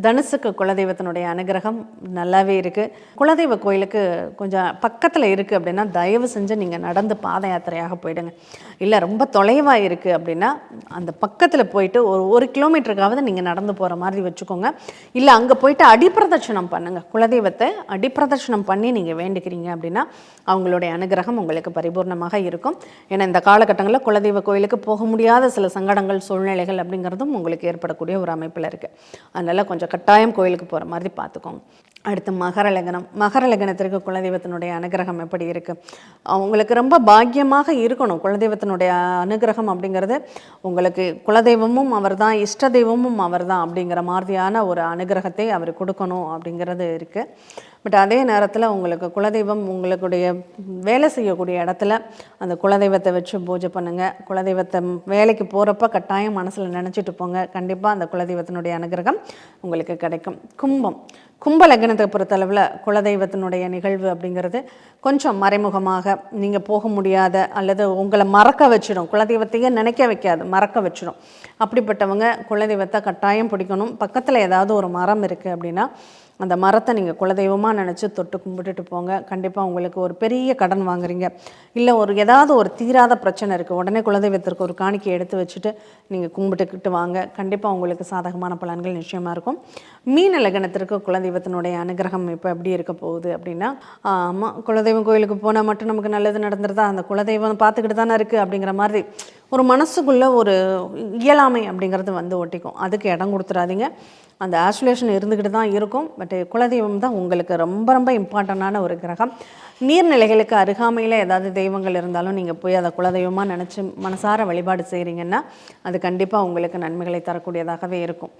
தனுசுக்கு குலதெய்வத்தினுடைய அனுகிரகம் நல்லாவே இருக்குது. குலதெய்வ கோயிலுக்கு கொஞ்சம் பக்கத்தில் இருக்குது அப்படின்னா தயவு செஞ்சு நீங்கள் நடந்து பாத யாத்திரையாக போயிடுங்க. இல்லை ரொம்ப தொலைவாக இருக்குது அப்படின்னா அந்த பக்கத்தில் போயிட்டு ஒரு கிலோமீட்டருக்காவது நீங்கள் நடந்து போகிற மாதிரி வச்சுக்கோங்க. இல்லை அங்கே போயிட்டு அடிப்பிரதட்சணம் பண்ணுங்கள். குலதெய்வத்தை அடிப்பிரதட்சணம் பண்ணி நீங்கள் வேண்டிக்கிறீங்க அப்படின்னா அவங்களுடைய அனுகிரகம் உங்களுக்கு பரிபூர்ணமாக இருக்கும். ஏன்னா இந்த காலகட்டங்களில் குலதெய்வ கோயிலுக்கு போக முடியாத சில சங்கடங்கள் சூழ்நிலைகள் அப்படிங்கிறதும் உங்களுக்கு ஏற்படக்கூடிய ஒரு அமைப்பில் இருக்குது. அதனால் கொஞ்சம் கட்டாயம் கோயிலுக்கு போகிற மாதிரி பார்த்துக்கோங்க. அடுத்து மகர லக்னம். மகர லக்னத்திற்கு குலதெய்வத்தினுடைய அனுகிரகம் எப்படி இருக்குது? உங்களுக்கு ரொம்ப பாக்கியமாக இருக்கணும். குலதெய்வத்தினுடைய அனுகிரகம் அப்படிங்கிறது உங்களுக்கு குலதெய்வமும் அவர் தான், இஷ்ட தெய்வமும் அவர் தான் அப்படிங்கிற மாதிரியான ஒரு அனுகிரகத்தை அவர் கொடுக்கணும் அப்படிங்கிறது இருக்குது. பட் அதே நேரத்தில் உங்களுக்கு குலதெய்வம் உங்களுடைய வேலை செய்யக்கூடிய இடத்துல அந்த குலதெய்வத்தை வச்சு பூஜை பண்ணுங்கள். குலதெய்வத்தை வேலைக்கு போகிறப்ப கட்டாயம் மனசில் நினச்சிட்டு போங்க. கண்டிப்பாக அந்த குலதெய்வத்தினுடைய அனுகிரகம் உங்களுக்கு கிடைக்கும். கும்ப லக்னத்தை பொறுத்தளவில் குலதெய்வத்தினுடைய நிகழ்வு அப்படிங்கிறது கொஞ்சம் மறைமுகமாக நீங்கள் போக முடியாத அல்லது உங்களை மறக்க வச்சிடும். குலதெய்வத்தையே நினைக்க வைக்காது, மறக்க வச்சிடும். அப்படிப்பட்டவங்க குலதெய்வத்தை கட்டாயம் பிடிக்கணும். பக்கத்தில் ஏதாவது ஒரு மரம் இருக்குது அப்படின்னா அந்த மரத்தை நீங்கள் குலதெய்வமாக நினச்சி தொட்டு கும்பிட்டுட்டு போங்க. கண்டிப்பாக உங்களுக்கு ஒரு பெரிய கடன் வாங்குறீங்க, இல்லை ஏதாவது ஒரு தீராத பிரச்சனை இருக்குது, உடனே குலதெய்வத்திற்கு ஒரு காணிக்கை எடுத்து வச்சுட்டு நீங்கள் கும்பிட்டுக்கிட்டு வாங்க. கண்டிப்பாக உங்களுக்கு சாதகமான பலன்கள் நிச்சயமாக இருக்கும். மீன லக்னத்திற்கு குலதெய்வத்தினுடைய அனுகிரகம் இப்போ எப்படி இருக்க போகுது அப்படின்னா, ஆமாம் குலதெய்வம் கோயிலுக்கு போனால் மட்டும் நமக்கு நல்லது நடந்துருதா, அந்த குலதெய்வம் பார்த்துக்கிட்டு தானே இருக்குது அப்படிங்கிற மாதிரி ஒரு மனசுக்குள்ளே ஒரு இயலாமை அப்படிங்கிறது வந்து ஒட்டிக்கும். அதுக்கு இடம் கொடுத்துடாதீங்க. அந்த ஆசுலேஷன் இருந்துக்கிட்டு தான் இருக்கும். பட் குலதெய்வம் தான் உங்களுக்கு ரொம்ப ரொம்ப இம்பார்ட்டண்டான ஒரு கிரகம். நீர்நிலைகளுக்கு அருகாமையில் ஏதாவது தெய்வங்கள் இருந்தாலும் நீங்கள் போய் அதை குலதெய்வமாக நினச்சி மனசார வழிபாடு செய்கிறீங்கன்னா அது கண்டிப்பாக உங்களுக்கு நன்மைகளை தரக்கூடியதாகவே இருக்கும்.